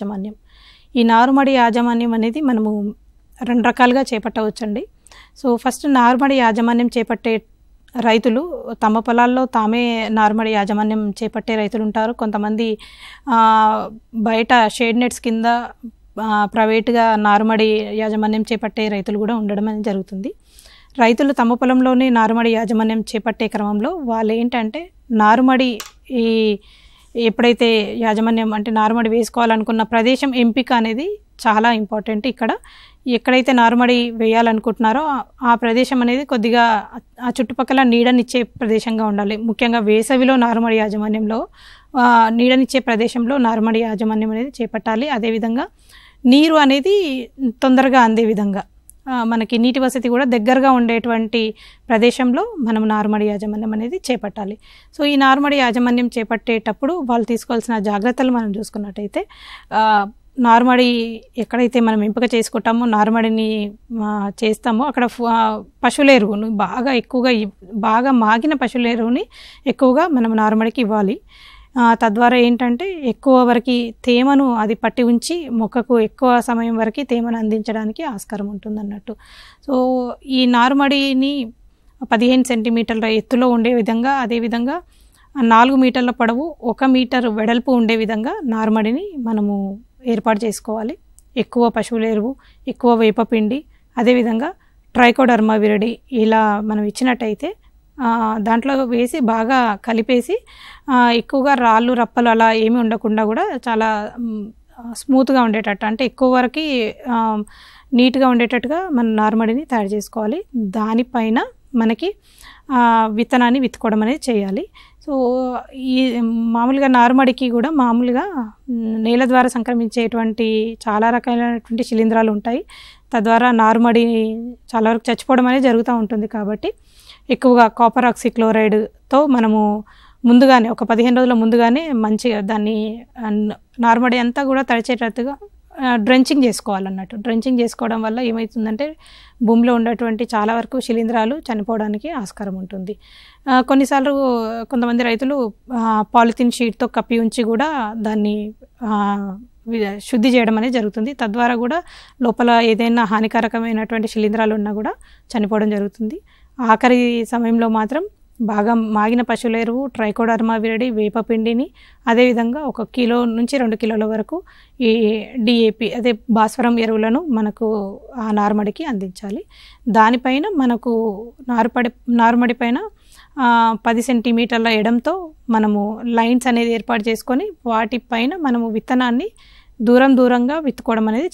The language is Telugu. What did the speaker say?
యాజమాన్యం. ఈ నారుమడి యాజమాన్యం అనేది మనము 2 రకాలుగా చేపట్టవచ్చండి. సో ఫస్ట్ నారుమడి యాజమాన్యం చేపట్టే రైతులు తమ పొలాల్లో తామే నారుమడి యాజమాన్యం చేపట్టే రైతులు ఉంటారు. కొంతమంది బయట షేడ్ నెట్స్ కింద ప్రైవేట్గా నారుమడి యాజమాన్యం చేపట్టే రైతులు కూడా ఉండడం అనేది జరుగుతుంది. రైతులు తమ పొలంలోనే నారుమడి యాజమాన్యం చేపట్టే క్రమంలో వాళ్ళు ఏంటంటే నారుమడి ఎప్పుడైతే యాజమాన్యం అంటే నారుమడి వేసుకోవాలనుకున్న ప్రదేశం ఎంపిక అనేది చాలా ఇంపార్టెంట్. ఇక్కడ ఎక్కడైతే నారుమడి వేయాలనుకుంటున్నారో ఆ ప్రదేశం అనేది కొద్దిగా ఆ చుట్టుపక్కల నీడనిచ్చే ప్రదేశంగా ఉండాలి. ముఖ్యంగా వేసవిలో నారుమడి యాజమాన్యంలో నీడనిచ్చే ప్రదేశంలో నారుమడి యాజమాన్యం అనేది చేపట్టాలి. అదేవిధంగా నీరు అనేది తొందరగా అందే విధంగా మనకి నీటి వసతి కూడా దగ్గరగా ఉండేటువంటి ప్రదేశంలో మనం నారుమడి యాజమాన్యం అనేది చేపట్టాలి. సో ఈ నారుమడి యాజమాన్యం చేపట్టేటప్పుడు వాళ్ళు తీసుకోవాల్సిన జాగ్రత్తలు మనం చూసుకున్నట్టయితే నారుమడి ఎక్కడైతే మనం ఎంపిక చేసుకుంటామో నారుమడిని చేస్తామో అక్కడ పశువుల ఎరువును బాగా మాగిన పశువుల ఎరువుని ఎక్కువగా మనం నారుమడికి ఇవ్వాలి. తద్వారా ఏంటంటే ఎక్కువ వరకు తేమను అది పట్టి ఉంచి మొక్కకు ఎక్కువ సమయం వరకు తేమను అందించడానికి ఆస్కారం ఉంటుందన్నట్టు. సో ఈ నారుమడిని 15 సెంటీమీటర్ల ఎత్తులో ఉండే విధంగా, అదేవిధంగా 4 మీటర్ల పొడవు 1 మీటర్ వెడల్పు ఉండే విధంగా నారుమడిని మనము ఏర్పాటు చేసుకోవాలి. ఎక్కువ పశువుల ఎరువు, ఎక్కువ వేపపిండి, అదేవిధంగా ట్రైకోడర్మా విరిడి ఇలా మనం ఇచ్చినట్టయితే దాంట్లో వేసి బాగా కలిపేసి ఎక్కువగా రాళ్ళు రప్పలు అలా ఏమీ ఉండకుండా కూడా చాలా స్మూత్గా ఉండేటట్టు అంటే ఎక్కువ వరకు నీట్గా ఉండేటట్టుగా మనం నారుమడిని తయారు చేసుకోవాలి. దానిపైన మనకి విత్తనాన్ని విత్తుకోవడం అనేది చేయాలి. సో ఈ మామూలుగా నారుమడికి కూడా మామూలుగా నేల ద్వారా సంక్రమించేటువంటి చాలా రకాలైనటువంటి శిలీంధ్రాలు ఉంటాయి. తద్వారా నారుమడి చాలా వరకు చచ్చిపోవడం అనేది జరుగుతూ ఉంటుంది. కాబట్టి ఎక్కువగా కాపర్ ఆక్సిక్లోరైడ్తో మనము ముందుగానే ఒక 15 రోజుల ముందుగానే మంచిగా దాన్ని నారుమడి అంతా కూడా తడిచేటట్టుగా డ్రెంచింగ్ చేసుకోవాలన్నట్టు. డ్రెంచింగ్ చేసుకోవడం వల్ల ఏమవుతుందంటే భూమిలో ఉన్నటువంటి చాలా వరకు శిలీంధ్రాలు చనిపోవడానికి ఆస్కారం ఉంటుంది. కొన్నిసార్లు కొంతమంది రైతులు పాలిథిన్ షీట్తో కప్పి ఉంచి కూడా దాన్ని శుద్ధి చేయడం అనేది జరుగుతుంది. తద్వారా కూడా లోపల ఏదైనా హానికారకమైనటువంటి శిలీంధ్రాలు ఉన్నా కూడా చనిపోవడం జరుగుతుంది. ఆఖరి సమయంలో మాత్రం బాగా మాగిన పశువుల ఎరువు, ట్రైకోడర్మా విరిడి, వేపపిండిని అదేవిధంగా 1 కిలో నుంచి 2 కిలోల వరకు ఈ డిఏపి అదే భాస్వరం ఎరువులను మనకు ఆ నారుమడికి అందించాలి. దానిపైన మనకు నారుమడి పైన 10 సెంటీమీటర్ల ఎడంతో మనము లైన్స్ అనేది ఏర్పాటు చేసుకొని వాటిపైన మనము విత్తనాన్ని దూరంగా విత్తుకోవడం అనేది